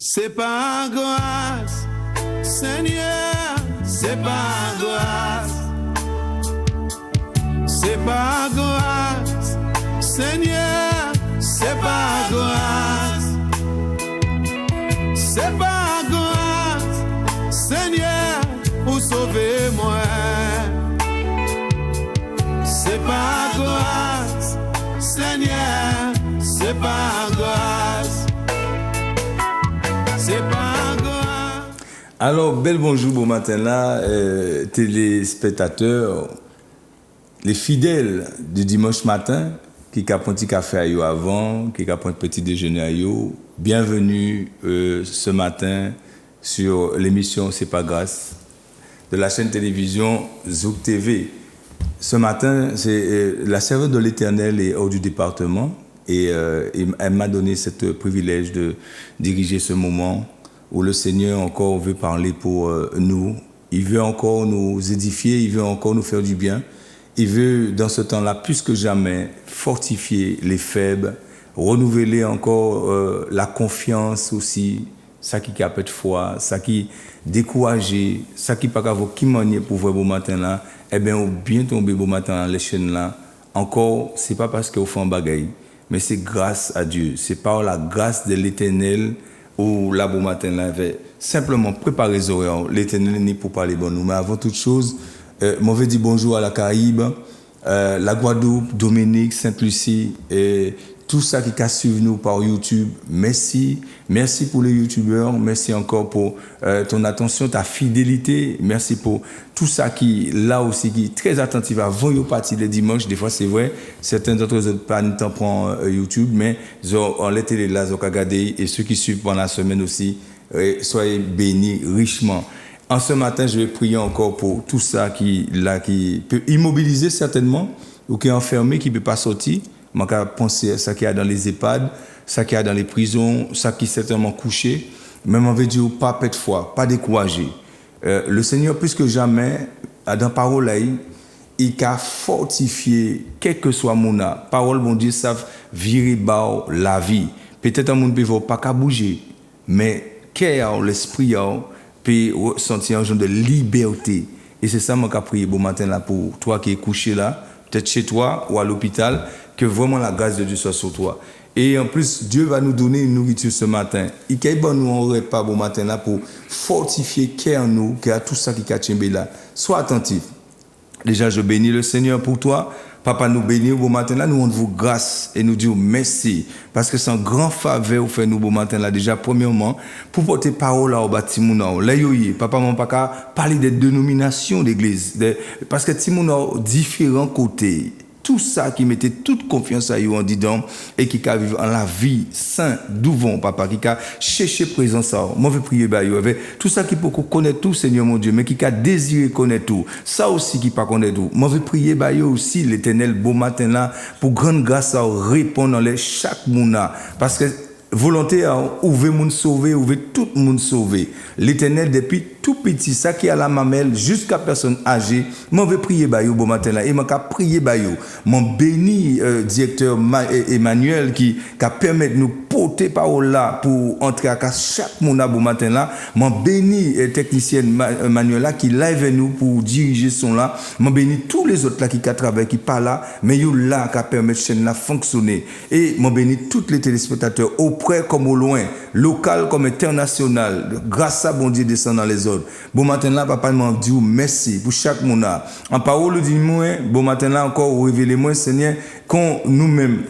C'est pas grâce, Seigneur, c'est pas grâce. C'est pas grâce, Seigneur, c'est pas grâce. C'est pas grâce, Seigneur, pour sauver moi. C'est pas grâce, Seigneur, c'est pas grâce. C'est pas grâce. Alors, bel bonjour, bon matin là, téléspectateurs, les fidèles du dimanche matin, qui ont pris un petit café à eux avant, qui ont pris un petit déjeuner à eux. Bienvenue ce matin sur l'émission C'est pas grâce de la chaîne télévision Zouk TV. Ce matin, c'est la servante de l'Éternel est hors du département et elle m'a donné ce privilège de diriger ce moment où le Seigneur encore veut parler pour nous. Il veut encore nous édifier, il veut encore nous faire du bien. Il veut, dans ce temps-là, plus que jamais, fortifier les faibles, renouveler encore la confiance aussi, ça qui a peu de foi, ça qui décourager, ça qui pas avoir qui manier pour voir beau matin là, eh bien, au bien tomber beau matin dans les chaînes là. Encore, c'est pas parce qu'on fait un bagaille, mais c'est grâce à Dieu. C'est par la grâce de l'Éternel où là beau matin là, simplement préparer les oreilles. L'Éternel n'est pour parler bon nous, mais avant toute chose. Moi, je dis bonjour à la Caraïbe, la Guadeloupe, Dominique, Sainte-Lucie, et tout ça qui a suivi nous par YouTube. Merci. Merci pour les YouTubeurs. Merci encore pour ton attention, ta fidélité. Merci pour tout ça qui, là aussi, qui est très attentif avant de partir le dimanche. Des fois, c'est vrai, certains d'entre eux pas de temps pour YouTube, mais on les télé là, ils ont regardé, et ceux qui suivent pendant la semaine aussi, soyez bénis richement. En ce matin, je vais prier encore pour tout ça qui peut immobiliser certainement, ou qui est enfermé, qui ne peut pas sortir. Je vais penser à ça qui est dans les EHPAD, ça qui est dans les prisons, ça qui est certainement couché. Même on veut dire pas perdre de foi, pas décourager. Le Seigneur, plus que jamais, dans la parole, il a fortifié, quel que soit mon âme. Parole, bon Dieu, savent virer bas la vie. Peut-être un monde ne peut pas bouger, mais cœur, l'esprit, puis sentir un genre de liberté. Et c'est ça que je prie bon matin là pour toi qui es couché là, peut-être chez toi ou à l'hôpital, que vraiment la grâce de Dieu soit sur toi. Et en plus, Dieu va nous donner une nourriture ce matin. Il y a nous un repas bon matin là pour fortifier cœur nous, qu'il y a tout ça qui est là. Sois attentif. Déjà, je bénis le Seigneur pour toi. Papa, nous bénissons bon matin là, nous rendons grâce et nous disons merci. Parce que c'est un grand faveur vous fait nous bon matin là. Déjà, premièrement, pour porter parole là au bâtiment. Là, papa, mon papa, parler des dénominations d'église. Parce que Timouna, différents côtés. Tout ça qui mettait toute confiance à eux en disant et qui a vécu en la vie saint, d'ouvant, papa, qui a cherché présence à eux. Moi, je veux prier, tout ça qui peut connaître tout, Seigneur mon Dieu, mais qui a désiré connaître tout. Ça aussi qui pas connaître tout. Moi, je veux prier, aussi, l'Éternel, beau matin là, pour grande grâce à répondre dans chaque mouna. Parce que volonté à ouvrir moun sauver, ouvrir tout monde sauver. L'Éternel depuis tout petit, ça qui a la mamelle jusqu'à personne âgée, moi vais prier bayou bon matin là et moi ka prier bayou. Mon béni directeur Emmanuel qui permet de nous porter parole là pour entrer à chaque monde bon matin là. Mon béni technicienne Manuel là qui live nous pour diriger son là. Mon béni tous les autres là qui travaillent qui pas là, mais yo là qui permet chaîne là fonctionner. Et mon béni tous les téléspectateurs auprès comme au loin, local comme international. Grâce à bon Dieu descend dans les autres. Bon matin là, papa m'a dit merci pour chaque monde. En parole dit moi, bon matin là encore révélez-moi Seigneur qu'on nous-mêmes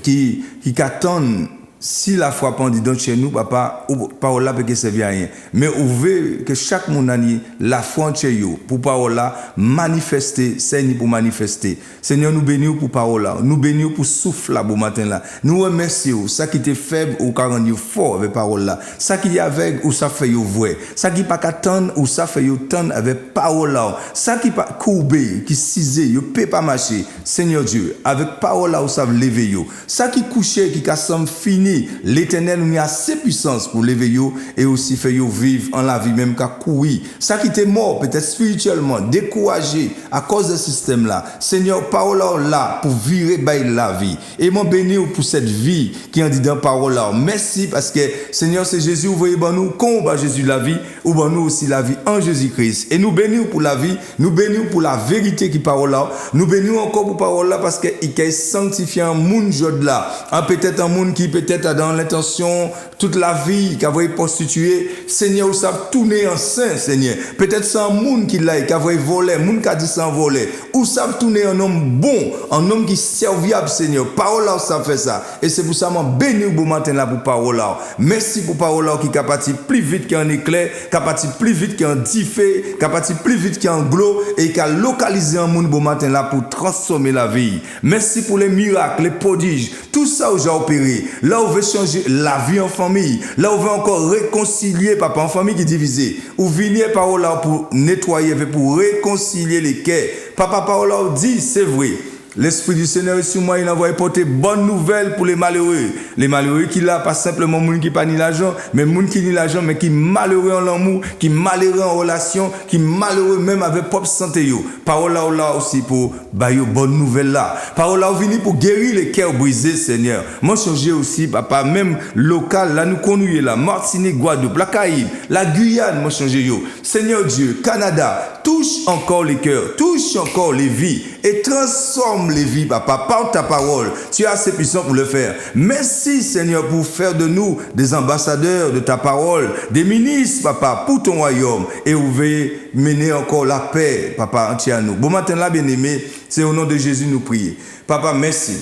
qui attendent. Si la foi pendant dans chez nous, papa, parole là peut que servir à rien. Mais ouvrez que chaque monde a la foi chez vous pour parole là manifester, Seigneur pour manifester. Seigneur nous bénissons pour parole là, nous bénissons pour souffle là bon matin là. Nous remercions ça qui était faible ou qui rendu fort avec parole là. Ça qui est aveugle ou ça fait yo vrai. Ça qui pas attendre ou ça fait yo tendre avec parole là. Ça qui pas courbé, qui cisé, yo peut pas marcher. Seigneur Dieu, avec parole là ou ça lever yo. Ça qui couché qui semble fini bénis. L'Éternel nous a assez puissance pour lever yo et aussi faire yo vivre en la vie même qu'à courir. Ça qui était mort peut-être spirituellement, découragé à cause de ce système là. Seigneur, parole là pour virer by la vie. Et mon béni pour cette vie qui en dit dans parole là. Merci parce que Seigneur c'est Jésus vous voyez ben nous comme Jésus la vie ou ben nous aussi la vie en Jésus-Christ. Et nous bénissons pour la vie, nous bénissons pour la vérité qui parole là. Nous bénissons encore pour parole là parce que il est sanctifié un monde jode là. Peut-être un monde qui peut-être a dans l'intention toute la vie qui a voulu prostituer. Seigneur, vous savez tourner en saint, Seigneur. Peut-être c'est un monde qui l'a qui a voulu voler, monde qui a dit sans voler. Ou savez tourner un homme bon, un homme qui est serviable, Seigneur. Parole là, ça fait ça. Et c'est pour ça que je bénis au matin là pour parole là. Merci pour parole là qui est capable plus vite qu'un éclair, capable plus vite qu'un diffé, capable plus vite qu'un glow et qui a localisé un monde au matin là pour transformer la vie. Merci pour les miracles, les prodiges, tout ça où j'ai opéré. Là où veut changer la vie en famille, là où veut encore réconcilier papa en famille qui est divisée. Ou venir parole là pour nettoyer, pour réconcilier les cœurs. Papa parole là dit c'est vrai. L'Esprit du Seigneur est sur moi, il envoie porter bonne nouvelle pour les malheureux. Les malheureux qui là, pas simplement les gens qui pas ni l'argent, mais les gens qui ni l'argent, mais qui malheureux en l'amour, qui malheureux en relation, qui malheureux même avec propre santé. Parole là aussi pour bailler bonne nouvelle là. Parole là vini pour guérir les cœurs brisés, Seigneur. Moi changer aussi, papa, même local, là nous connuons là, Martinique, Guadeloupe, la Caraïbe, la Guyane, moi changer yo. Seigneur Dieu, Canada, touche encore les cœurs, touche encore les vies et transforme les vies, papa, par ta parole. Tu es assez puissant pour le faire. Merci, Seigneur, pour faire de nous des ambassadeurs de ta parole, des ministres, papa, pour ton royaume. Et vous veuillez mener encore la paix, papa, entière à nous. Bon matin là, bien-aimé, c'est au nom de Jésus nous prions. Papa, merci.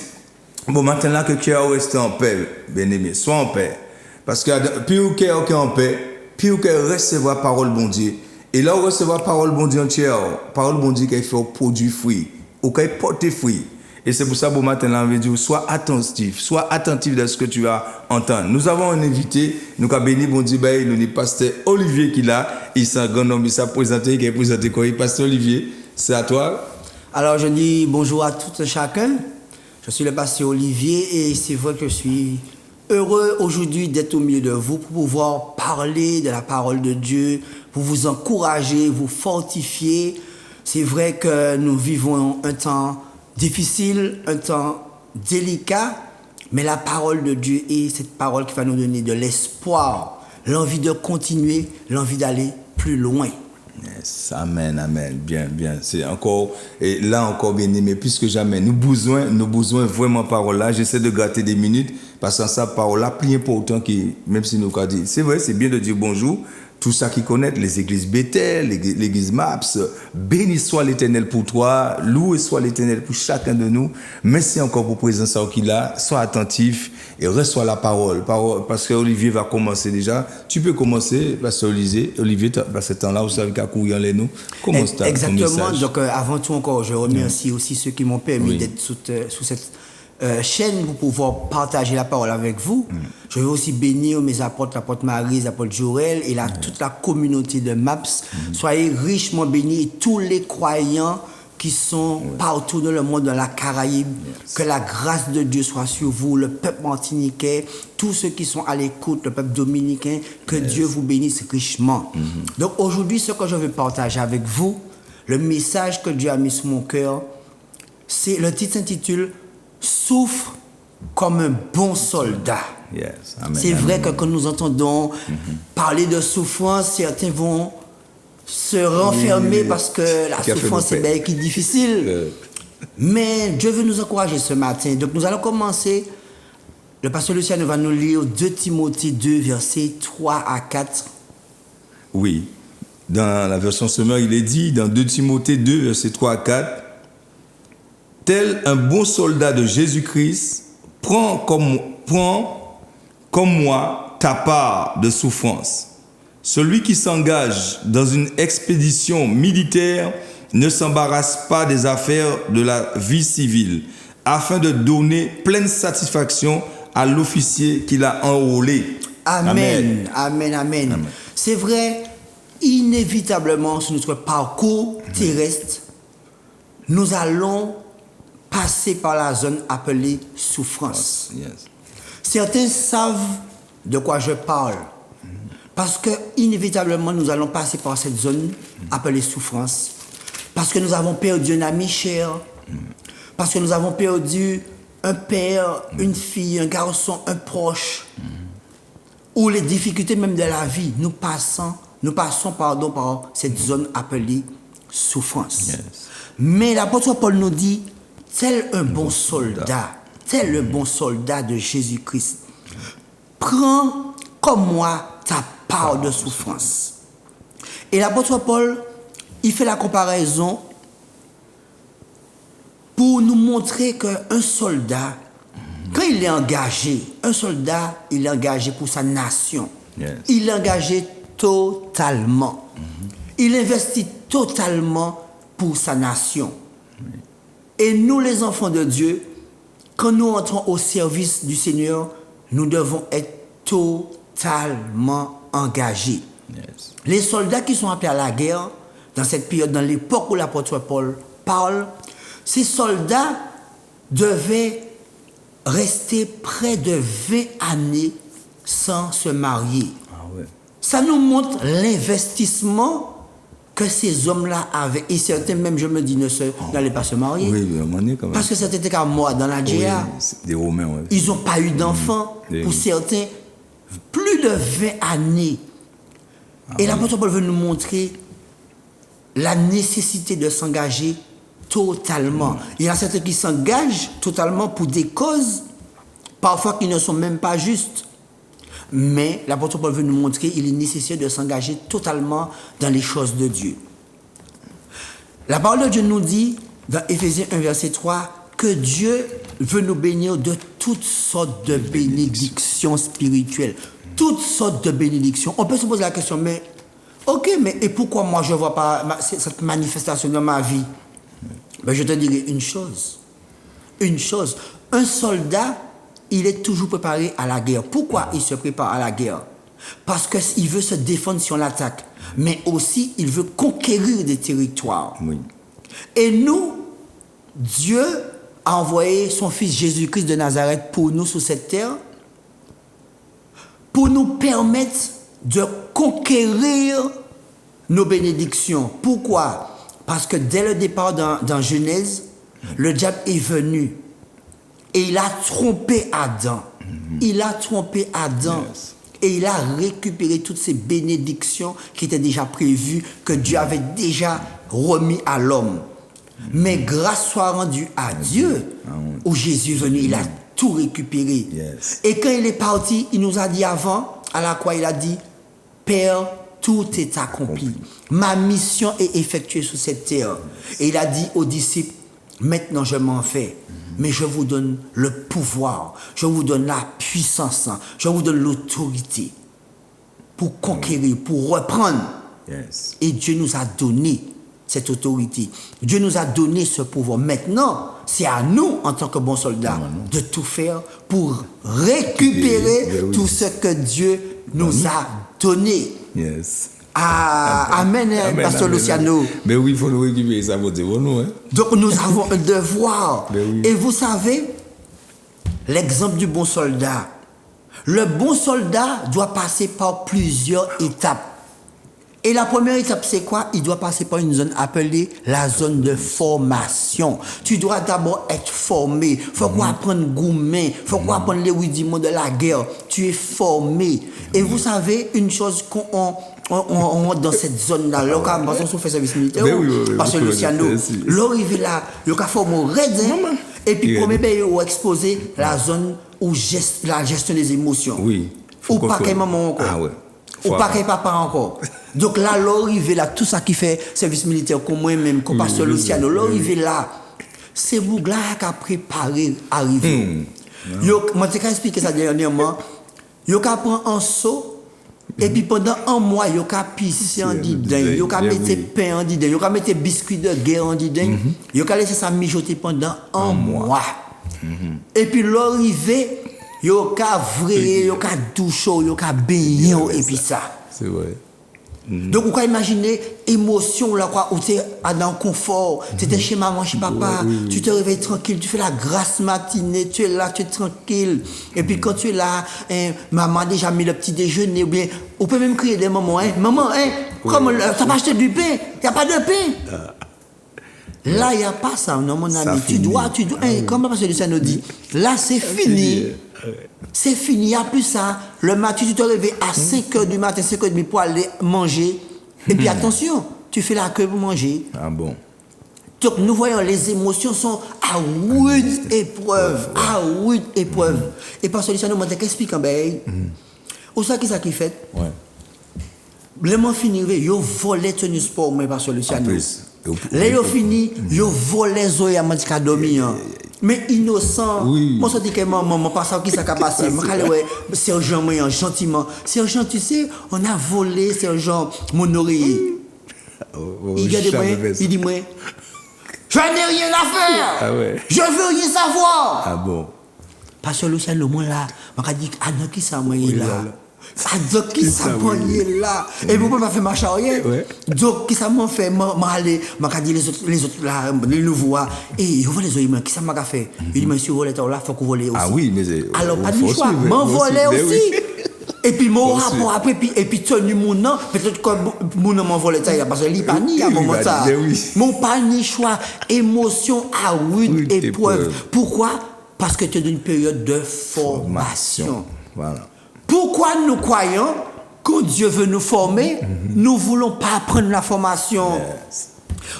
Bon matin là, que cœur reste en paix, bien-aimé. Sois en paix. Parce que plus le cœur est en paix, plus le cœur recevoir parole bon Dieu. Et là, on recevoir parole bon Dieu entière, parole bon Dieu qui fait produire fruit. Ou qu'il porte fruit. Et c'est pour ça, bon matin, là, on veut dire, sois attentif de ce que tu vas entendre. Nous avons un invité, nous avons béni, bon Dieu, nous avons pasteur Olivier qui est là. Il s'est un grand homme, il s'est présenté, il est présenté quoi? Pasteur Olivier, c'est à toi. Alors, je dis bonjour à tout chacun. Je suis le pasteur Olivier et c'est vrai que je suis heureux aujourd'hui d'être au milieu de vous pour pouvoir parler de la parole de Dieu, pour vous encourager, vous fortifier. C'est vrai que nous vivons un temps difficile, un temps délicat, mais la parole de Dieu est cette parole qui va nous donner de l'espoir, l'envie de continuer, l'envie d'aller plus loin. Yes, amen, amen, bien, bien. C'est encore, et là encore bien aimé, plus que jamais, nous besoin vraiment parole là. J'essaie de gratter des minutes, parce que ça, parole là, plus important que, même si nous avons dit, c'est vrai, c'est bien de dire bonjour. Tout ça qui connaissent, les églises Bethel, l'église Maps, béni soit l'Éternel pour toi, loué soit l'Éternel pour chacun de nous. Merci encore pour la présence qu'il a, sois attentif et reçois la parole. Parce que Olivier va commencer déjà. Tu peux commencer, parce que Olivier, dans ce temps-là, vous savez qu'à courir les nous. Commence ta Exactement, donc avant tout encore, je remercie aussi ceux qui m'ont permis d'être sous cette chaîne pour pouvoir partager la parole avec vous. Je veux aussi bénir mes apôtres, l'apôtre Marie, l'apôtre Joël et toute la communauté de MAPS. Soyez richement bénis et tous les croyants qui sont partout dans le monde, dans la Caraïbe. Que la grâce de Dieu soit sur vous, le peuple martiniquais, tous ceux qui sont à l'écoute, le peuple dominicain, que Dieu vous bénisse richement. Donc aujourd'hui, ce que je veux partager avec vous, le message que Dieu a mis sur mon cœur, c'est le titre s'intitule Souffre comme un bon soldat. Yes. Amen, c'est vrai que quand nous entendons parler de souffrance, certains vont se renfermer parce que la souffrance c'est bien qui est difficile. Mais Dieu veut nous encourager ce matin. Donc nous allons commencer. Le pasteur Lucien va nous lire 2 Timothée 2, versets 3 à 4. Oui. Dans la version Semeur, il est dit, dans 2 Timothée 2, versets 3 à 4, tel un bon soldat de Jésus-Christ, prends comme moi ta part de souffrance. Celui qui s'engage dans une expédition militaire ne s'embarrasse pas des affaires de la vie civile, afin de donner pleine satisfaction à l'officier qui l'a enrôlé. Amen. Amen. Amen. Amen. C'est vrai, inévitablement sur notre parcours terrestre, nous allons passer par la zone appelée souffrance. Yes. Certains savent de quoi je parle. Parce que, inévitablement, nous allons passer par cette zone appelée souffrance. Parce que nous avons perdu un ami cher. Parce que nous avons perdu un père, une fille, un garçon, un proche. Ou les difficultés même de la vie, nous passons par cette zone appelée souffrance. Yes. Mais l'apôtre Paul nous dit, tel un bon soldat, tel le bon soldat de Jésus-Christ, prends comme moi ta part de souffrance. Et l'apôtre Paul, il fait la comparaison pour nous montrer qu'un soldat, quand il est engagé, un soldat, il est engagé pour sa nation. Yes. Il est engagé totalement. Il investit totalement pour sa nation. Et nous, les enfants de Dieu, quand nous entrons au service du Seigneur, nous devons être totalement engagés. Yes. Les soldats qui sont appelés à la guerre, dans cette période, dans l'époque où l'apôtre Paul parle, ces soldats devaient rester près de 20 années sans se marier. Ah ouais. Ça nous montre l'investissement que ces hommes-là avaient. Et certains, même, je me dis, n'allaient pas se marier. Oui, à un moment donné, quand même. Parce que c'était qu'à moi, dans la GA. Oui, c'est des Romains, ouais. Ils n'ont pas eu d'enfants. Oui. Pour certains, plus de 20 années. Et l'apôtre Paul veut nous montrer la nécessité de s'engager totalement. Il y a certains qui s'engagent totalement pour des causes, parfois qui ne sont même pas justes. Mais l'apôtre Paul veut nous montrer qu'il est nécessaire de s'engager totalement dans les choses de Dieu. La parole de Dieu nous dit, dans Éphésiens 1, verset 3, que Dieu veut nous bénir de toutes sortes de bénédictions spirituelles. Toutes sortes de bénédictions. On peut se poser la question, mais, ok, mais et pourquoi moi je ne vois pas cette manifestation dans ma vie? Ben, je te dirai une chose. Une chose. Un soldat, il est toujours préparé à la guerre. Pourquoi il se prépare à la guerre? Parce qu'il veut se défendre si on l'attaque. Mais aussi, il veut conquérir des territoires. Oui. Et nous, Dieu a envoyé son Fils Jésus-Christ de Nazareth pour nous sur cette terre, pour nous permettre de conquérir nos bénédictions. Pourquoi? Parce que dès le départ dans Genèse, le diable est venu et il a trompé Adam. Il a trompé Adam. Yes. Et il a récupéré toutes ces bénédictions qui étaient déjà prévues, que Dieu avait déjà remis à l'homme. Mais grâce soit rendue à Dieu, où Jésus est venu, il a tout récupéré. Yes. Et quand il est parti, il nous a dit avant, à la croix, il a dit, Père, tout est accompli. Ma mission est effectuée sur cette terre. Et il a dit aux disciples, maintenant je m'en vais, mais je vous donne le pouvoir, je vous donne la puissance, je vous donne l'autorité pour conquérir, pour reprendre. Yes. Et Dieu nous a donné cette autorité. Dieu nous a donné ce pouvoir. Maintenant, c'est à nous, en tant que bons soldats, de tout faire pour récupérer tout ce que Dieu nous a donné. Yes. Amen, Pasteur Luciano. Mais oui, il faut nous récupérer ça pour dire nous. Hein? Donc nous avons un devoir. Oui. Et vous savez, l'exemple du bon soldat. Le bon soldat doit passer par plusieurs étapes. Et la première étape, c'est quoi? Il doit passer par une zone appelée la zone de formation. Tu dois d'abord être formé. Il faut qu'on apprenne gourmet. Il faut qu'on apprenne les rudiments de la guerre. Tu es formé. Et vous savez, une chose qu'on dans cette zone-là, là, quand on fait service militaire, parce que Luciano, l'arrivée là, il y a formé au raid, et puis premier pays où exposer la zone où la gestion des émotions. Oui. Ou pas qu'un maman encore. Ah ouais. Ou pas qu'un papa encore. Donc là, l'arrivée là, tout ça qui fait service militaire, comme moi-même, comme Pasteur Luciano, l'arrivée là, c'est vous là qui a préparé arriver. Moi, je t'ai expliqué ça dernièrement. Yo ka prend un seau et puis pendant un mois yo ka pisser en didin, yo ka mettre pain en didin, yo ka mettre biscuit de guerre en didin, yo ka laisser ça mijoter pendant un mois. Et puis l'arrivée yo ka vrai, yo ka douche, yo ka baigner et puis ça. C'est vrai. Donc, on peut imaginer émotion, là, quoi, où tu es dans le confort, tu étais chez maman, chez papa, tu te réveilles tranquille, tu fais la grasse matinée, tu es là, tu es tranquille. Et puis, quand tu es là, maman a déjà mis le petit déjeuner, ou bien, on peut même crier des moments, maman, comme t'as pas acheté du pain, il n'y a pas de pain. Là, il n'y a pas ça, non, mon ami. Tu dois, comme le pasteur Lucien nous dit, là, c'est fini. C'est fini, il n'y a plus ça. Le matin, tu te réveilles à 5h du matin, 5h30 pour aller manger. Et puis attention, tu fais la queue pour manger. Ah bon. Donc nous voyons, les émotions sont à rude épreuve. À rude épreuve. Et par celui-ci, nous m'ont expliqué, où ça qui ça qui fait? Ouais. Le moment fini, yo volé tenue sport, mais par celui-ci. Là, yo fini, yo volé Zoé à Mantika dormir. Mais innocent, moi je dis que maman pas ça qui ça passé, sergent moyen gentiment, sergent tu sais, on a volé sergent mon oreiller. Il regarde moi, il dit moi, je n'ai rien à faire. Ah ouais. Je veux rien savoir. Ah bon. Parce que Lucien le moi là, m'a dit ah non qui ça moi là. Ah donc qui ça moi là. Et vous pas faire marche arrière. Donc qui ça m'a fait m'aller, m'a dit les autres là, les nouveaux et ils volent les oreilles, qui ça m'a fait. Il dit monsieur voler là, faut qu'on vole aussi. Ah oui, mais alors pas du choix, m'en voler aussi. Et puis mon rapport après et puis tenu mon nom, peut-être comme mon nom m'envolait ça parce que li pas ni à moment ça. Mon pas ni choix, émotion à rude épreuve. Pourquoi? Parce que tu es dans une période de formation. Voilà. Pourquoi nous croyons que Dieu veut nous former, nous ne voulons pas apprendre la formation?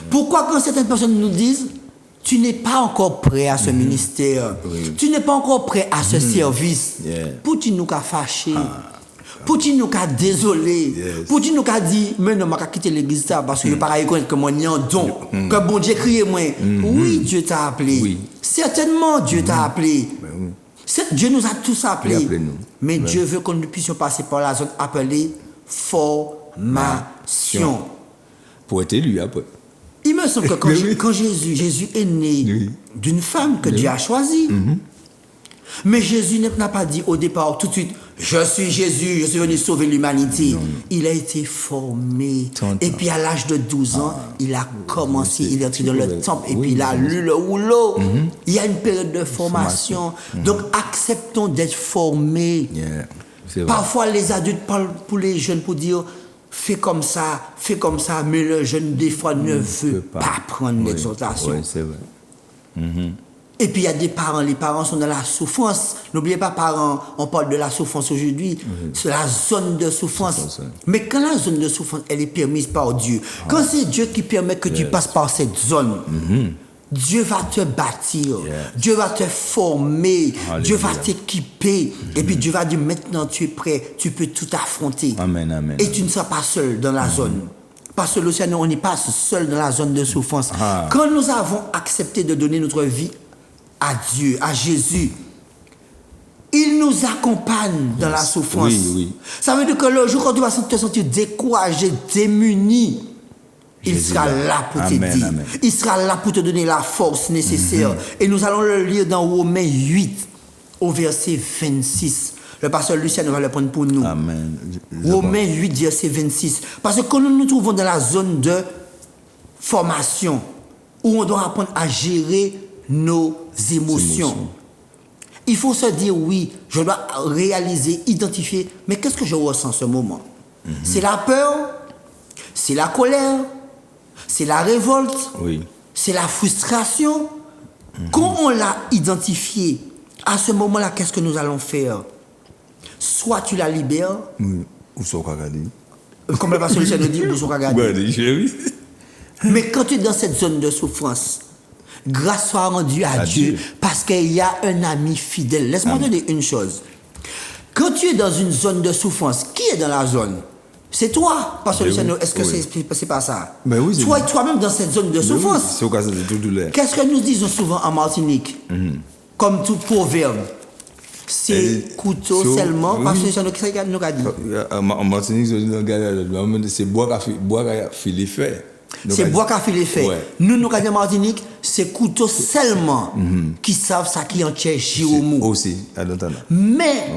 Pourquoi quand certaines personnes nous disent tu n'es pas encore prêt à ce ministère, tu n'es pas encore prêt à ce service, pour tu nous a fâché, pour tu nous a désolé, pour tu nous a dit mais non, je vais quitter l'église parce que je ne peux pas reconnaître que moi, un don, que bon Dieu crie moi. Oui, Dieu t'a appelé. Certainement, Dieu t'a appelé. Dieu nous a tous appelés. Mais Dieu veut que nous puissions passer par la zone appelée formation. Pour être élu après. Il me semble que quand Jésus est né d'une femme que Dieu a choisie. Mais Jésus n'a pas dit au départ tout de suite, je suis Jésus, je suis venu sauver l'humanité. Il a été formé. Et puis à l'âge de 12 ans, il a commencé, il est entré dans le temple et puis il a lu le rouleau. Il y a une période de formation. Donc acceptons d'être formés. Parfois les adultes parlent pour les jeunes pour dire, fais comme ça, mais le jeune des fois ne veut pas prendre l'exhortation. Oui, c'est vrai. Et puis il y a des parents, les parents sont dans la souffrance. N'oubliez pas, parents, on parle de la souffrance aujourd'hui. C'est la zone de souffrance. Mais quand la zone de souffrance, elle est permise par Dieu, quand c'est Dieu qui permet que tu passes par cette zone, Dieu va te bâtir, Dieu va te former, Dieu va t'équiper. Et puis Dieu va dire, maintenant tu es prêt, tu peux tout affronter. Amen, amen. Et tu ne seras pas seul dans la zone. Parce que l'océan, on n'est pas seul dans la zone de souffrance. Quand nous avons accepté de donner notre vie à Dieu, à Jésus, il nous accompagne dans la souffrance. Ça veut dire que le jour quand tu vas te sentir découragé, démuni, il sera là pour t'aider. Il sera là pour te donner la force nécessaire. Et nous allons le lire dans Romains 8, au verset 26. Le pasteur Lucien va le prendre pour nous. Amen. Romains 8, verset 26. Parce que quand nous nous trouvons dans la zone de formation, où on doit apprendre à gérer nos émotions. Il faut se dire, oui, je dois réaliser, identifier, mais qu'est-ce que je ressens en ce moment? C'est la peur, c'est la colère, c'est la révolte, c'est la frustration. Quand on l'a identifié, à ce moment-là, qu'est-ce que nous allons faire? Soit tu la libères, ou soit comme le pasteur Lucien nous dit, ou soit mais quand tu es dans cette zone de souffrance, grâce soit rendue à Dieu, parce qu'il y a un ami fidèle. Laisse-moi te dire une chose. Quand tu es dans une zone de souffrance, qui est dans la zone? C'est toi. Parce que est-ce que c'est pas ça? Toi-même dans cette zone de souffrance. Qu'est-ce que nous disons souvent en Martinique? Comme tout proverbe. C'est couteau seulement. Parce que ça nous a dit. En Martinique, c'est bois à filer fait. C'est bois qui a fait l'effet. Nous, nous, en Martinique, c'est couteau seulement qui savent ça qui en tient Jérôme. Aussi, mais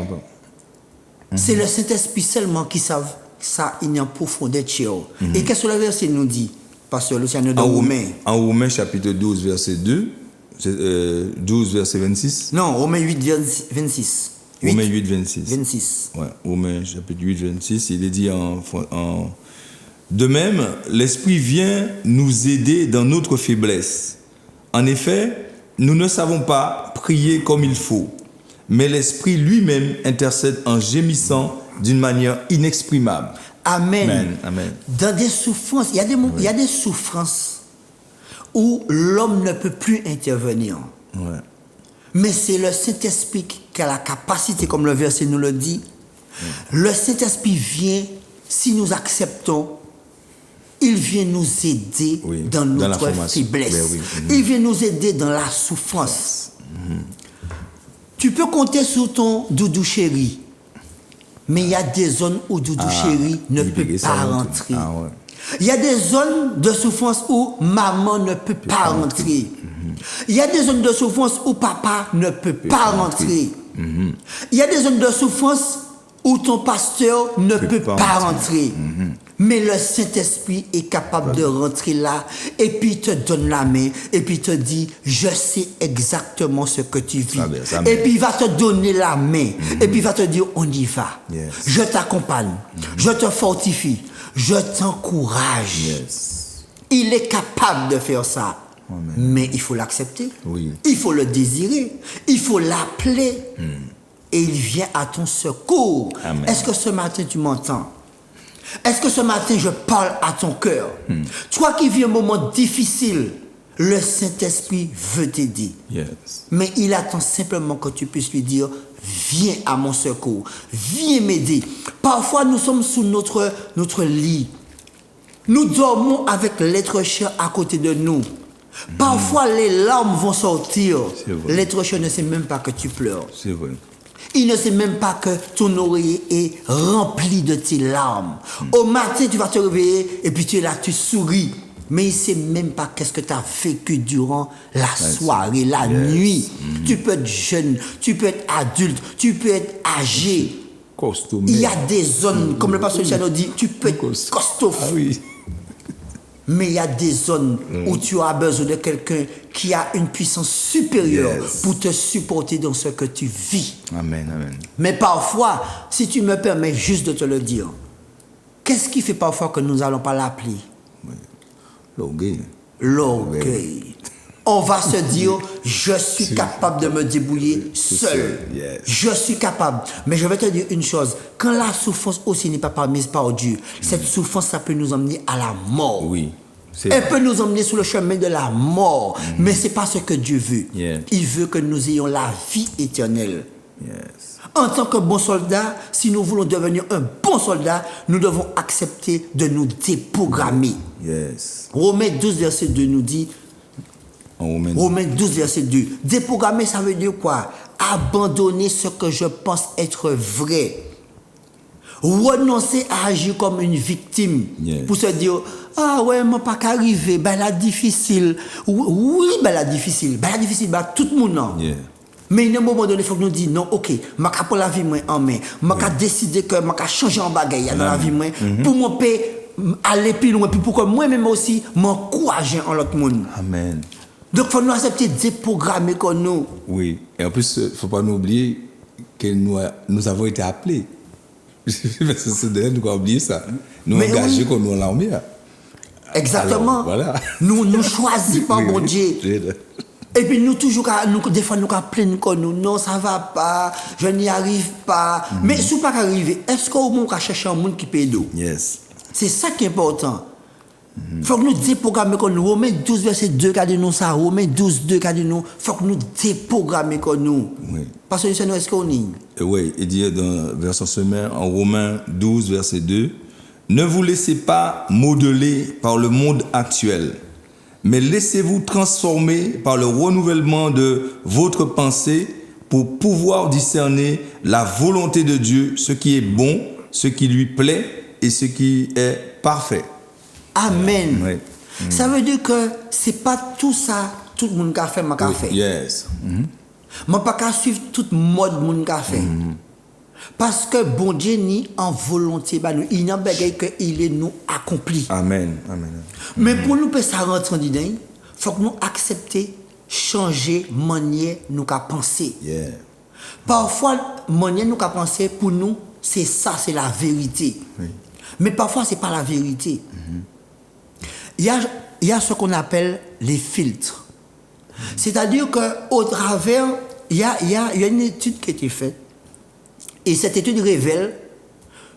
c'est le Saint-Esprit seulement qui savent ça, il y a en profondeur chez eux. Et qu'est-ce que le verset nous dit, Pasteur Luciano, de En Romains? En Romains chapitre 12, verset 2, 12, verset 26. Non, Romains 8, 26. Romains 8, 26. 26. Ouais, Romains chapitre 8, 26, il est dit de même, l'Esprit vient nous aider dans notre faiblesse. En effet, nous ne savons pas prier comme il faut, mais l'Esprit lui-même intercède en gémissant d'une manière inexprimable. Amen. Amen. Amen. Dans des souffrances, il y a des souffrances où l'homme ne peut plus intervenir. Ouais. Mais c'est le Saint-Esprit qui a la capacité, comme le verset nous le dit. Le Saint-Esprit vient, si nous acceptons, il vient nous aider dans la notre formation. faiblesse. Ben oui. Il vient nous aider dans la souffrance. Tu peux compter sur ton doudou chéri, mais il y a des zones où doudou chéri ne peut pas rentrer. Il y a des zones de souffrance où maman ne peut pas rentrer. Il y a des zones de souffrance où papa ne peut pas rentrer. Il y a des zones de souffrance où ton pasteur ne peut pas rentrer. Mais le Saint-Esprit est capable de rentrer là et puis il te donne la main et puis il te dit, je sais exactement ce que tu vis. Et puis il va te donner la main et puis il va te dire, on y va. Yes. Je t'accompagne, je te fortifie, je t'encourage. Yes. Il est capable de faire ça. Amen. Mais il faut l'accepter. Oui. Il faut le désirer. Il faut l'appeler. Et il vient à ton secours. Amen. Est-ce que ce matin tu m'entends? Est-ce que ce matin je parle à ton cœur? Toi qui vis un moment difficile, le Saint-Esprit veut t'aider. Yes. Mais il attend simplement que tu puisses lui dire, viens à mon secours, viens m'aider. Parfois nous sommes sous notre lit. Nous dormons avec l'être cher à côté de nous. Parfois les larmes vont sortir. L'être cher ne sait même pas que tu pleures. C'est vrai. Il ne sait même pas que ton oreiller est rempli de tes larmes. Au matin, tu vas te réveiller et puis tu es là, tu souris. Mais il ne sait même pas qu'est-ce que tu as vécu durant la soirée, la nuit. Tu peux être jeune, tu peux être adulte, tu peux être âgé. Costaud. Il y a des zones, comme le pasteur Luciano dit, tu peux être costaud. Ah oui. Mais il y a des zones où tu as besoin de quelqu'un qui a une puissance supérieure pour te supporter dans ce que tu vis. Amen, amen. Mais parfois, si tu me permets juste de te le dire, qu'est-ce qui fait parfois que nous n'allons pas l'appeler? L'orgueil. L'orgueil. On va se dire, je suis capable de me débrouiller seul. Yes. Je suis capable. Mais je vais te dire une chose. Quand la souffrance aussi n'est pas permise par Dieu, cette souffrance, ça peut nous emmener à la mort. Oui. Elle peut nous emmener sur le chemin de la mort. Mais ce n'est pas ce que Dieu veut. Yeah. Il veut que nous ayons la vie éternelle. Yes. En tant que bon soldat, si nous voulons devenir un bon soldat, nous devons accepter de nous déprogrammer. Yes. Romains 12, verset 2 nous dit, Romains 12, verset 2. Déprogrammer, ça veut dire quoi? Abandonner ce que je pense être vrai. Renoncer à agir comme une victime. Yes. Pour se dire, ah ouais, moi pas qu'arriver, ben la difficile. Oui, ben la difficile. Ben la difficile, ben tout le monde non. Yeah. Mais à un moment donné, il faut que nous disions, non, ok, je vais prendre la vie en main. Je vais décider que je vais changer en bagaille dans la vie pour moi aller plus loin, puis pour que moi-même aussi, m'encourager en l'autre monde. Amen. Donc, il faut nous accepter de déprogrammer comme nous. Oui. Et en plus, il ne faut pas nous oublier que nous avons été appelés. Parce que c'est de là nous avons oublié ça. Nous engagés comme nous en l'armée. Exactement. Alors, voilà. Nous choisissons par bon Dieu. Et puis nous toujours, des fois nous plaindre comme nous, non ça va pas, je n'y arrive pas. Mais si vous pas arriver, est-ce qu'on va chercher un monde qui paye d'eau? Yes. C'est ça qui est important. Il faut que nous déprogrammions comme nous. Romains 12, verset 2, regardez-nous ça. Romains 12, 2, regardez-nous. Il faut que nous déprogrammions comme nous. Oui. Parce que c'est nous, est-ce qu'on y? Oui, il dit dans verset semaine, en Romains 12, verset 2, ne vous laissez pas modeler par le monde actuel, mais laissez-vous transformer par le renouvellement de votre pensée pour pouvoir discerner la volonté de Dieu, ce qui est bon, ce qui lui plaît et ce qui est parfait. Amen. Oui. Ça veut dire que c'est pas tout ça, tout le monde a fait, m'a fait. Yes. Je ne peux pas suivre toute mode monde a fait. Parce que bon Dieu ni en volonté, bah, nous, il n'y a pas qu'il est nous accompli. Amen. Amen. Mais pour nous, ça rentrer dedans, il faut que nous acceptions, changer manière nous qu'à penser. Yeah. Parfois, manière nous qu'à penser, pour nous, c'est ça, c'est la vérité. Oui. Mais parfois, ce n'est pas la vérité. Il y a ce qu'on appelle les filtres. C'est-à-dire qu'au travers, il y a une étude qui a été faite. Et cette étude révèle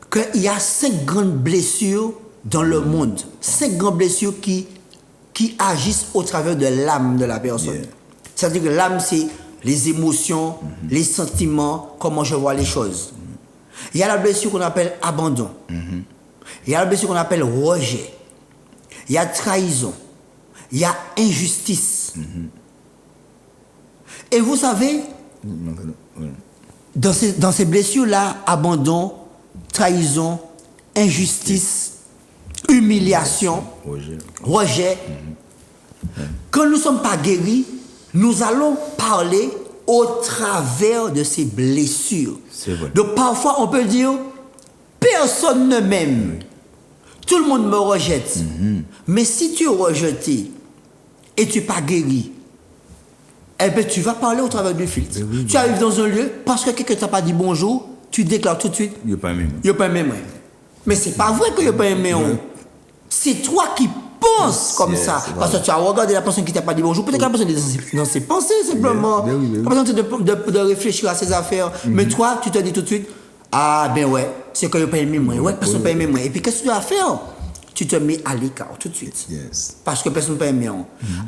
qu'il y a 5 grandes blessures dans le monde. 5 grandes blessures qui agissent au travers de l'âme de la personne. Yeah. C'est-à-dire que l'âme, c'est les émotions, les sentiments, comment je vois les choses. Il y a la blessure qu'on appelle abandon. Il y a la blessure qu'on appelle rejet. Il y a trahison. Il y a injustice. Et vous savez, dans ces blessures-là, abandon, trahison, injustice, humiliation, rejet, quand nous ne sommes pas guéris, nous allons parler au travers de ces blessures. C'est vrai. Donc parfois, on peut dire, personne ne m'aime. Tout le monde me rejette. Mais si tu es rejeté et tu n'es pas guéri, eh bien, tu vas parler au travers du filtre. Oui, tu arrives dans un lieu, parce que quelqu'un ne t'a pas dit bonjour, tu déclares tout de suite, Il n'y a pas même. il n'y a pas aimé moi. Mais ce n'est pas vrai qu'il n'y a pas aimé. C'est toi qui penses comme Yes, ça. c'est Parce que tu as regardé la personne qui ne t'a pas dit bonjour. Peut-être que la personne est dans ses pensées, simplement. Ben oui. La personne de réfléchir à ses affaires. Mais toi, tu te dis tout de suite, ah ben ouais, c'est qu'il n'y a pas aimé moi. Ouais, personne n'a pas aimé moi. Et puis qu'est-ce que tu dois faire? Tu te mets à l'écart tout de suite. Yes. Parce que personne n'a pas aimé.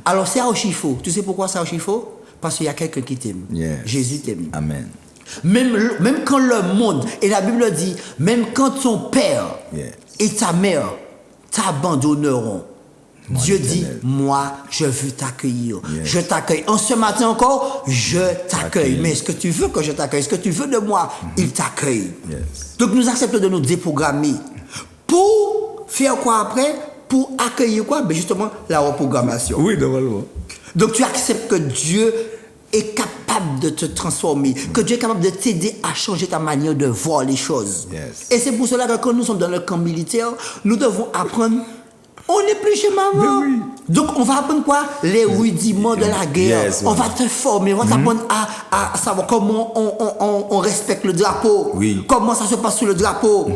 Alors c'est Aoshifo. Tu sais pourquoi c'est Aoshifo? Parce qu'il y a quelqu'un qui t'aime. Yes. Jésus t'aime. Amen. Même quand le monde, et la Bible dit, même quand ton père Yes. et ta mère t'abandonneront, Dieu dit, l'Éternel. moi, je veux t'accueillir. Yes. Je t'accueille. En ce matin encore, je t'accueille. Accueille. Mais est-ce que tu veux que je t'accueille? Est-ce que tu veux de moi? Il t'accueille. Yes. Donc nous acceptons de nous déprogrammer. Pour faire quoi après? Pour accueillir quoi? Ben justement, la reprogrammation. Oui, normalement. Donc tu acceptes que Dieu est capable de te transformer, que Dieu est capable de t'aider à changer ta manière de voir les choses. Yes. Et c'est pour cela que quand nous sommes dans le camp militaire, nous devons apprendre, on n'est plus chez maman. Mais oui. Donc on va apprendre quoi? Les rudiments de la guerre. Yes, On ouais. va te former, on va t'apprendre à savoir comment on respecte le drapeau, Oui. comment ça se passe sur le drapeau,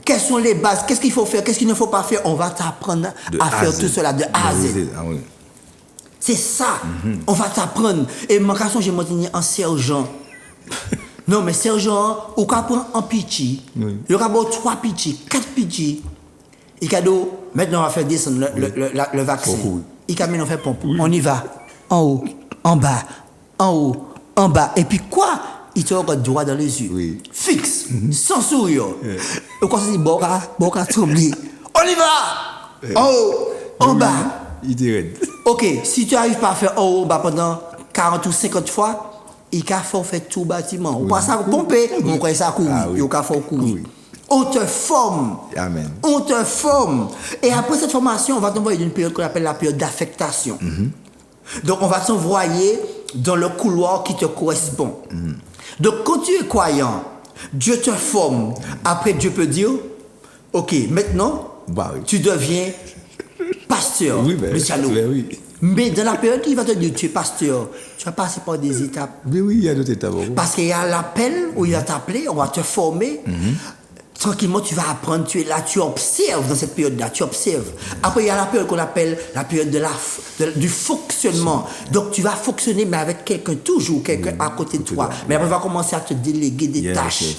quelles sont les bases, qu'est-ce qu'il faut faire, qu'est-ce qu'il ne faut pas faire. On va t'apprendre De à A faire à Z. tout cela de A à Z. Ah oui. C'est ça. On va t'apprendre. Et mon garçon, j'ai monté en sergent. Non, mais sergent, on va prendre un pitchy. Oui. Il y aura 3 pitchy, 4 pitchy. Et cadeau, maintenant on va faire descendre le vaccin. Pompe, oui. Et quand on fait pompe. On y va. En haut, en bas, en haut, en bas. Et puis quoi? Il te regarde droit dans les yeux. Oui. Fixe, sans sourire. Et quand on dit, bon, trembler. On y va! En haut, en bas. Il était raide. Ok, si tu n'arrives pas à faire en haut, bah pendant 40 ou 50 fois, il faut faire tout bâtiment. On passe à pomper, on croit ça courir. Ah oui. Il faut courir. Oui. On te forme. Amen. On te forme. Et après cette formation, on va t'envoyer d'une période qu'on appelle la période d'affectation. Donc, on va t'envoyer dans le couloir qui te correspond. Donc, quand tu es croyant, Dieu te forme. Après, Dieu peut dire, ok, maintenant, Bah oui. tu deviens pasteur. Oui, ben, Luciano. ben oui. Mais dans la période, il va te dire, tu es pasteur. Tu vas passer par des étapes. Mais oui, il y a d'autres étapes. Parce qu'il y a l'appel où il va t'appeler, on va te former. Tranquillement, tu vas apprendre, tu es là, tu observes dans cette période-là, tu observes. Après, il y a la période qu'on appelle la période du fonctionnement. Donc, tu vas fonctionner, mais avec quelqu'un, toujours quelqu'un à côté de toi. Mais après, on va commencer à te déléguer des Yes, tâches. yes.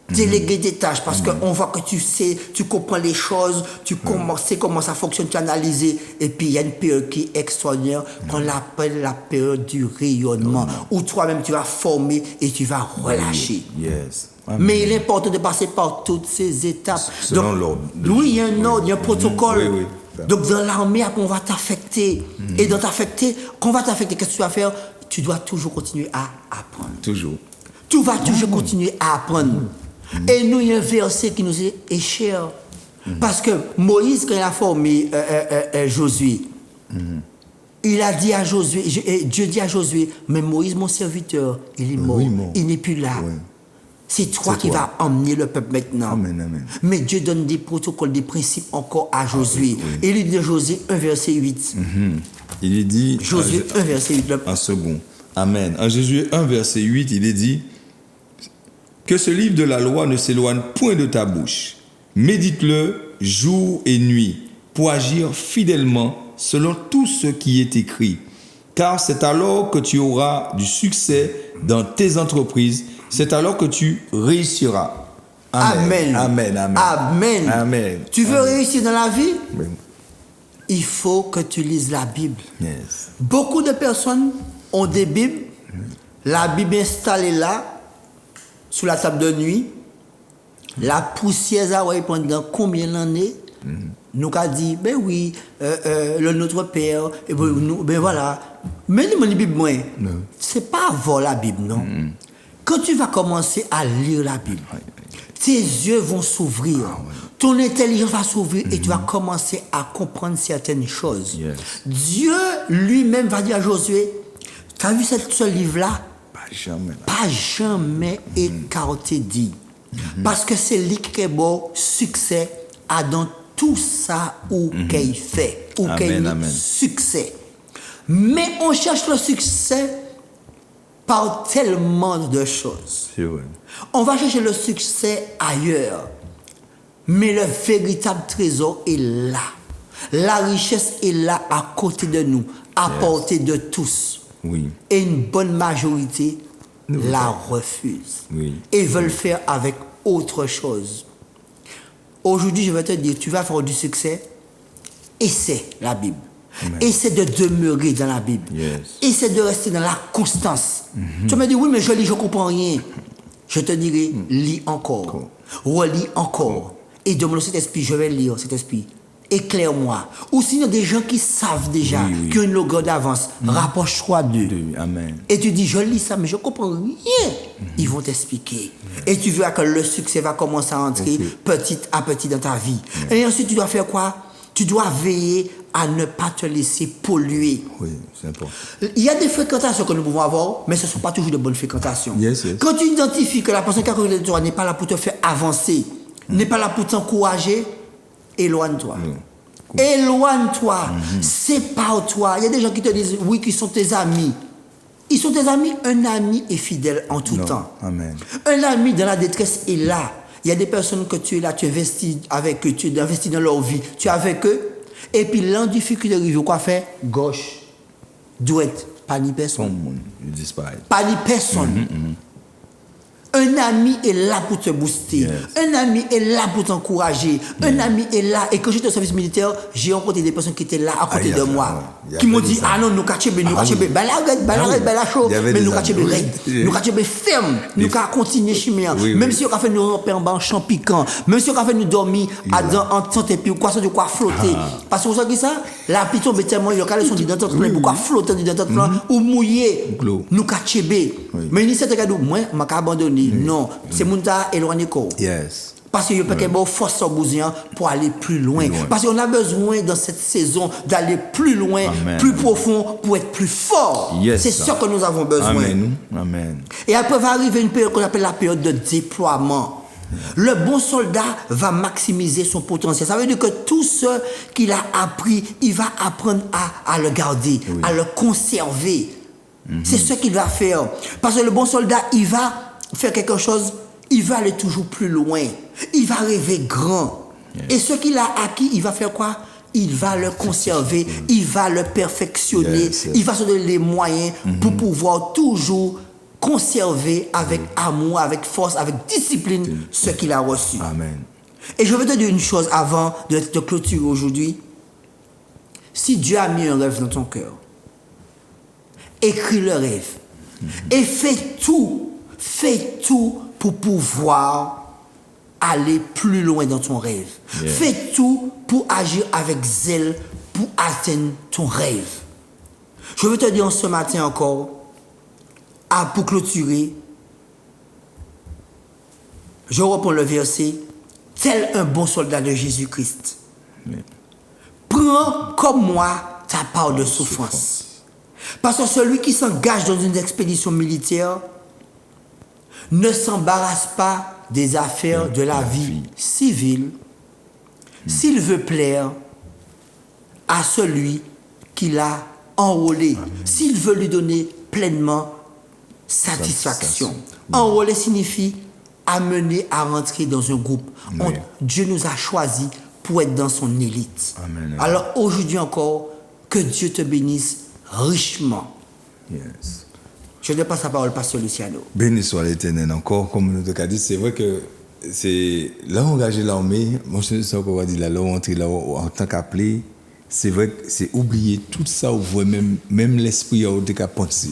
Déléguer des tâches parce qu'on voit que tu sais, tu comprends les choses, tu sais comment ça fonctionne, tu analyses. Et puis il y a une période qui est extraordinaire qu'on appelle la période du rayonnement où toi-même tu vas former et tu vas relâcher. Yes. Amen. Mais il est important de passer par toutes ces étapes. Selon l'ordre. Oui, il y a un ordre, il y a un protocole. Oui, oui. Donc dans l'armée, après, on va t'affecter. Et dans t'affecter, quand on va t'affecter, qu'est-ce que tu vas faire? Tu dois toujours continuer à apprendre. Toujours. Tu vas toujours continuer à apprendre. Et nous, il y a un verset qui nous est cher. Parce que Moïse, quand il a formé Josué, il a dit à Josué, Dieu dit à Josué, mais Moïse, mon serviteur, il est mort. Oui, mort. Il n'est plus là. Ouais. C'est toi C'est qui toi. vas emmener le peuple maintenant. Amen, amen. Mais Dieu donne des protocoles, des principes encore à Josué. Et il dit Josué 1, verset 8. Il est dit, Josué 1, verset 8. en second. Amen. En Josué 1, verset 8, il est dit que ce livre de la loi ne s'éloigne point de ta bouche. Médite-le jour et nuit pour agir fidèlement selon tout ce qui est écrit. Car c'est alors que tu auras du succès dans tes entreprises. C'est alors que tu réussiras. Amen. Amen. Amen. Amen. Amen. Tu veux réussir dans la vie? Oui. Il faut que tu lises la Bible. Yes. Beaucoup de personnes ont des Bibles. La Bible installée là, sous la table de nuit. La poussière, ça va pendant combien d'années? Nous avons dit, ben oui, le Notre Père, et ben voilà. Mais nous, la Bible, moi, c'est pas avoir la Bible, non. Quand tu vas commencer à lire la Bible, tes yeux vont s'ouvrir, ton intelligence va s'ouvrir et tu vas commencer à comprendre certaines choses. Yes. Dieu lui-même va dire à Josué, tu as vu ce livre-là? Pas jamais. Pas jamais écarté dit. Parce que c'est lui qui est bon succès à dans tout ça où qu'il fait, où Amen, qu'il amen. succès. Mais on cherche le succès par tellement de choses. C'est vrai. On va chercher le succès ailleurs. Mais le véritable trésor est là. La richesse est là à côté de nous, à portée de tous. Oui. Et une bonne majorité la refuse. Oui. Et veulent faire avec autre chose. Aujourd'hui, je vais te dire, tu vas faire du succès, essaie la Bible. Amen. Essaie de demeurer dans la Bible. Yes. Essaie de rester dans la constance. Tu me dis, oui, mais je lis, je ne comprends rien. Je te dirai, lis encore. Relis encore. Et demande au Saint-Esprit, je vais lire, Saint-Esprit. Éclaire-moi. Ou sinon, des gens qui savent déjà, Oui. qui ont une longueur d'avance, rapproche-toi d'eux. Amen. Et tu dis, je lis ça, mais je ne comprends rien. Ils vont t'expliquer. Et tu verras que le succès va commencer à entrer petit à petit dans ta vie. Et ensuite, tu dois faire quoi? Tu dois veiller à ne pas te laisser polluer. Oui, c'est important. Il y a des fréquentations que nous pouvons avoir, mais ce ne sont pas toujours de bonnes fréquentations. Yes, yes. Quand tu identifies que la personne qui a côté de toi n'est pas là pour te faire avancer, n'est pas là pour t'encourager, éloigne-toi. Éloigne-toi. Sépare-toi. Il y a des gens qui te disent, oui, qui sont tes amis. Ils sont tes amis. Un ami est fidèle en tout temps. Amen. Un ami dans la détresse est là. Il y a des personnes que tu es là, tu investis avec eux, tu investis dans leur vie, tu es avec eux. Et puis, l'en difficulté arrive, quoi faire? Gauche, droite, pas ni Son personne. monde, il disparaît. Pas ni personne. Un ami est là pour te booster. Yes. Un ami est là pour t'encourager. Un ami est là. Et quand j'étais au service militaire, j'ai rencontré des personnes qui étaient là à côté il y de a moi. ça, ouais. Il y Qui m'ont avait dit, ça. ah non, nous kachebe, nous Ah kachebe. oui. Ben la raide, ben la Ah raide, oui. ben la chaud. Il y avait Mais des nous kachebe amis. raide. Oui. Nous kachebe ferme. Nous ka continuer chimien. Oui, Même oui. si on a fait nous ramper en bas en champ piquant. Même si on a fait nous dormir en santé puis ou quoi ça de quoi flotter. Parce que vous savez ça, la piton mais tellement il y a quand ils sont dit dans notre plein pourquoi flotter dans notre plein ou mouiller. Glou. Nous kachebe. Mais ni c'est que moi m'a abandonné. Non, c'est mon ta éloigné ko. Yes. Parce qu'il y a peut-être une force en besoin pour aller plus loin. Parce qu'on a besoin dans cette saison d'aller plus loin, Amen. plus profond, pour être plus fort. Yes, C'est sir. ça que nous avons besoin. Amen. Amen. Et après va arriver une période qu'on appelle la période de déploiement. Le bon soldat va maximiser son potentiel. Ça veut dire que tout ce qu'il a appris, il va apprendre à le garder, à le conserver. C'est ce qu'il va faire. Parce que le bon soldat, il va faire quelque chose, il va aller toujours plus loin. Il va rêver grand. Et ce qu'il a acquis, il va faire quoi? Il va le conserver, il va le perfectionner, Yes, yes. il va se donner les moyens pour pouvoir toujours conserver avec amour, avec force, avec discipline ce qu'il a reçu. Amen. Et je veux te dire une chose avant de te clôturer aujourd'hui. Si Dieu a mis un rêve dans ton cœur, écris le rêve et fais tout pour pouvoir aller plus loin dans ton rêve. Yeah. Fais tout pour agir avec zèle pour atteindre ton rêve. Je veux te dire ce matin encore, pour clôturer, je reprends le verset, tel un bon soldat de Jésus-Christ. Amen. Prends comme moi ta part de souffrance. Parce que celui qui s'engage dans une expédition militaire ne s'embarrasse pas des affaires de la vie civile s'il veut plaire à celui qui l'a enrôlé, s'il veut lui donner pleinement satisfaction. Enrôler signifie amener à rentrer dans un groupe. Oui. Dieu nous a choisis pour être dans son élite. Amen. Alors aujourd'hui encore, que Dieu te bénisse richement. Yes. Je ne passe la parole, Pasteur Luciano. Béni soit l'Éternel encore, comme nous l'avons dit, c'est vrai que c'est là engagé l'armée, moi je sais qu'on va dire là, on entre là en tant qu'appelé, c'est vrai que c'est oublier tout ça, ou même l'esprit où tu as pensé.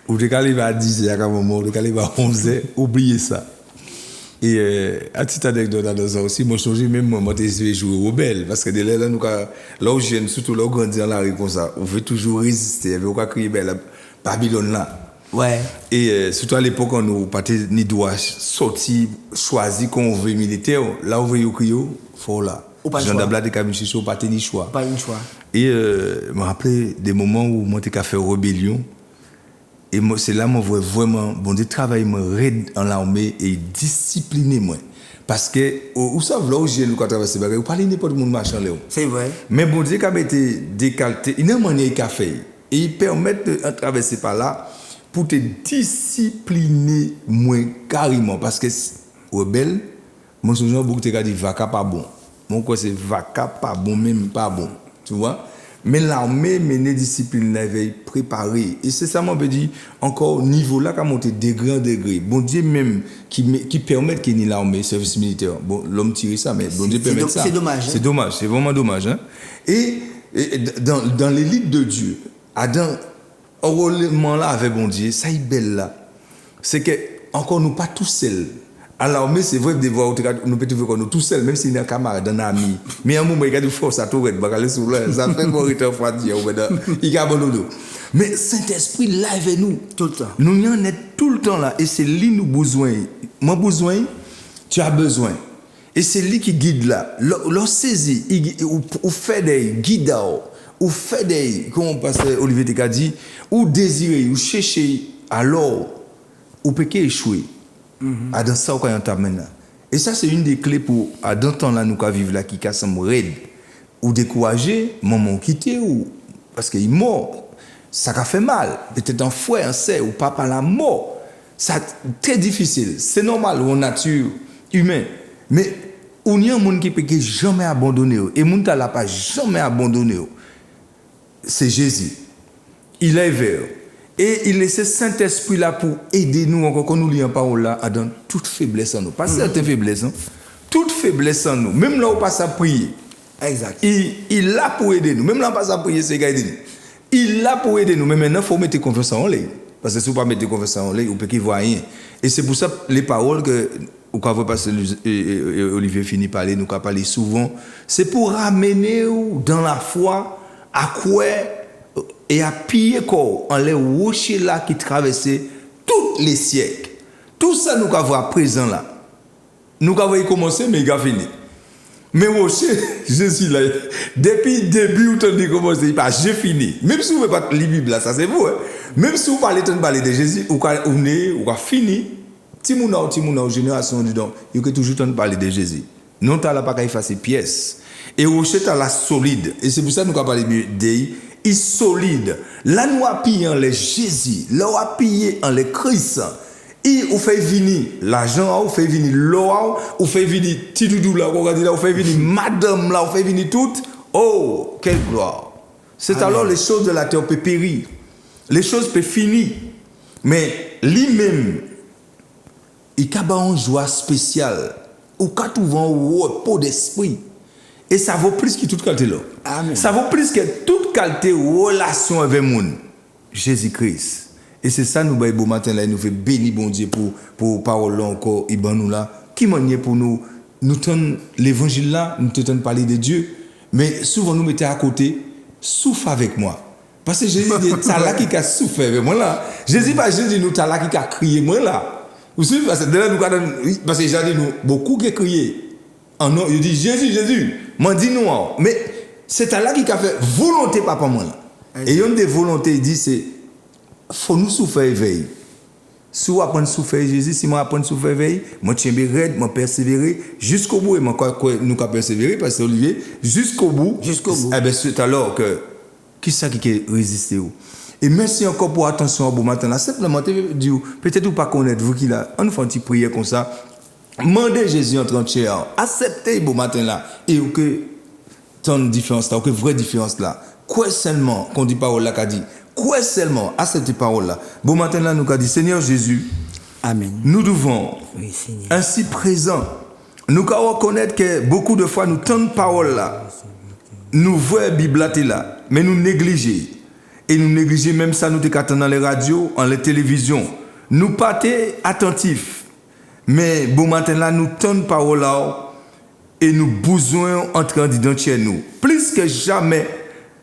Ou tu arrives à 10h à un moment, tu arrives à 11h, oubliez ça. Et à petite anecdote dans ça aussi, moi je change même moi je jouer rebelle parce que là où je viens, surtout là où grandit dans la rue comme ça, on veut toujours résister, on veut crier belle Babylone là. Ouais. Et surtout à l'époque, on nous pas ni droit sortir, choisir qu'on veut militaire, là où on veut crier, faut là. Jean Dabla de Camille Chicho, pas ni choix. Pas une choix. Et je me rappelle des moments où moi t'ai fait rébellion. Et moi, c'est là que je vois vraiment, bon Dieu, travailler raide en l'armée et discipliner moi. Parce que, vous savez, là où j'ai nous traversé, vous parlez n'importe quel monde machin là. C'est vrai. Mais bon Dieu, quand il été décalé, il y a une manière qu'il a fait. Et il permet de traverser par là pour te discipliner moins carrément. Parce que, rebelle, moi, je me dis que vaca pas bon. Mon quoi, c'est vaca pas bon, même pas bon. Tu vois? Mais l'armée menée discipline, la veille préparée. Et c'est ça, moi, je dis, encore, niveau là, qu'à monter degré en degré. Bon Dieu, même, qui permet qu'il y ait l'armée, service militaire. Bon, l'homme tire ça, mais bon Dieu permet ça. C'est dommage. C'est dommage, c'est vraiment dommage. Hein? Et dans l'élite de Dieu, Adam, enrôlement là avec bon Dieu, ça est belle là. C'est que, encore, nous pas tout seuls. À l'armée, c'est vrai que des fois, nous peut trouver nous tout seuls, même si nous un camarade, un ami. Mais à un moment, il y a des forces à tout être, ça fait qu'on reste froidi, il y a bon dos. Mais Saint-Esprit là avec nous. Tout le temps. Nous y en est tout le temps là. Et c'est lui nous besoin. Moi besoin, tu as besoin. Et c'est lui qui guide là. L'on saisit, ou fait des guides, ou fait des, comme on passe Olivier Teka dit, ou désirer, ou chercher, alors, ou peut échouer. Dans ça, on maintenant. Et ça, c'est une des clés pour, dans le temps là, nous vivons là, qui casse un raide, ou décourager, maman quitter, ou parce qu'il est mort. Ça a fait mal. Peut-être un frère, un sœur, ou papa la mort. C'est très difficile. C'est normal, ou en nature humaine. Mais, il y a un monde qui peut jamais abandonner. Et le monde qui n'a pas jamais abandonné. C'est Jésus. Il est vers. Et il laisse Saint-Esprit là pour aider nous, encore quand nous lisons parole là, à dans toute faiblesse en nous. Pas certaines faiblesses, hein? Toute faiblesse en nous. Même là où on passe à prier. Exact. Il l'a pour aider nous. Même là où on passe à prier, c'est aider nous. Il l'a pour aider nous. Mais maintenant, il faut mettre confiance en lui. Parce que si vous ne mettez pas confiance en lui, vous ne pouvez voir rien. Et c'est pour ça que les paroles que, quand vous passez, Olivier finit par parler, nous avons parlé souvent, c'est pour ramener dans la foi à quoi et à piller corps en les rochers là qui traversaient tous les siècles. Tout ça nous avons voir présent là. Nous avons commencé mais il a fini. Mais rocher, Jésus là, depuis le début où tu as commencé, il pas j'ai fini. Même si vous ne pouvez pas lire la Bible là, ça c'est vous. Hein? Même si vous parlez de Jésus, vous avez fini. Timouna ou génération du don, il faut toujours parler de Jésus. Non, tu n'as pas qu'à faire ces pièces. Et rocher, tu as la solide. Et c'est pour ça que nous avons parlé de il solide. Là, nous appuyons les Jésus. Là, nous appuyons en les Christ. Et on fait venir l'argent, on fait venir l'eau, on fait venir Tidoudou là, on fait venir madame là, on fait venir tout. Oh, quelle gloire. C'est Amen. Alors les choses de la terre peuvent périr. Les choses peuvent finir. Mais lui-même, il a une joie spéciale. Ou quand tu vas au repos d'esprit. Et ça vaut plus que toute qualité là. Amen. Ça vaut plus que toute qualité relation avec le monde. Jésus-Christ. Et c'est ça nous beau matin là, nous fait bénir bon Dieu pour parole là encore et ben nous là qui manière pour nous tendre l'évangile là, nous tentons parler de Dieu, mais souvent nous mettons à côté souffre avec moi. Parce que Jésus dit t'as là qui a souffert avec moi là. Jésus pas Jésus nous t'as là qui a crié moi là. Vous savez parce que là nous parce que j'ai dit nous beaucoup qui crié. En non, il dit Jésus, m'en dit nous mais c'est là qui a fait volonté papa moi là. Et une des volontés il dit c'est faut nous souffrir éveil. Si vous apprenez à souffrir Jésus, si moi apprends à souffrir veille, moi tiens raide, moi persévérer jusqu'au bout et moi nous qu'à persévérer parce que Olivier jusqu'au bout. Jusqu'au bout. Eh ben c'est alors que qui ça qui résiste ou. Et merci encore pour attention au bon matin là. Simplement dire peut-être ou pas connaître vous qui là. On fait une petite prière comme ça. Mandez Jésus entre entière. Acceptez bon matin là et que tant de différence là, que vraie différence là. Quoi seulement qu'on dit parole là qu'a dit. Quoi seulement acceptez parole là. Bon matin là nous qu'a dit Seigneur Jésus. Amen. Nous devons Oui, Seigneur. ainsi présent. Nous qu'à reconnaître que beaucoup de fois nous tendons parole là. Nous voyons Bible là, mais nous négligeons. Et nous négligeons même ça, nous t'attendons dans les radios, dans les télévisions. Nous pas attentifs. Mais bon matin là, nous tendons parole là et nous besoin entrer en d'identité nous. Plus que jamais,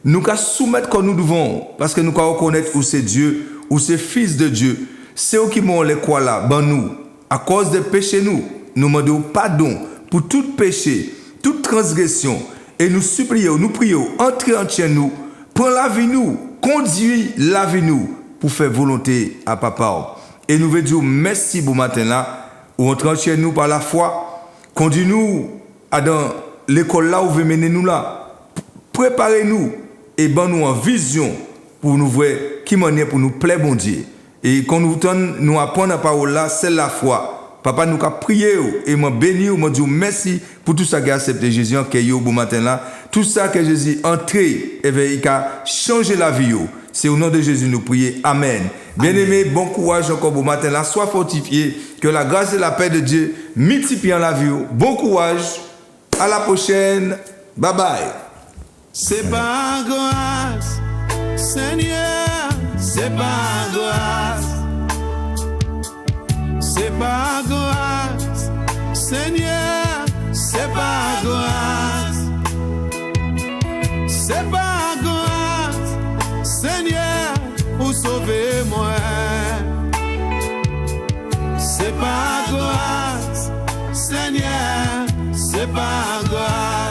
nous qu'à soumettre comme nous devons, parce que nous qu'à reconnaître où c'est Dieu, où c'est Fils de Dieu. C'est eux qui m'ont les quoi là, ben nous, à cause des péchés nous demandons pardon pour tout péché, toute transgression. Et nous supplions, nous prions, entrez en nous, prends la vie nous, conduis la vie nous pour faire volonté à papa. Et nous voulons dire merci bon matin là, ou entrez chez nous par la foi, conduis-nous dans l'école là où vous mener nous là, préparez-nous et ben nous en vision pour nous voir qui manière pour nous plaire bon Dieu. Et quand nous apprenons la parole là, c'est la foi. Papa nous a prié et m'a béni, m'a dit merci pour tout ça qui a accepté Jésus en caillou bon matin là. Tout ça que Jésus entré et il a changé la vie. C'est au nom de Jésus nous prions. Amen. Bien-aimé, bon courage encore bon matin là. Sois fortifié. Que la grâce et la paix de Dieu multiplient la vie. Bon courage. À la prochaine. Bye bye. C'est pas grâce, Seigneur, c'est pas grâce. C'est pas grâce, Seigneur, c'est pas grâce. C'est pas grâce, Seigneur, pour sauver moi. C'est pas grâce, Seigneur, c'est pas grâce.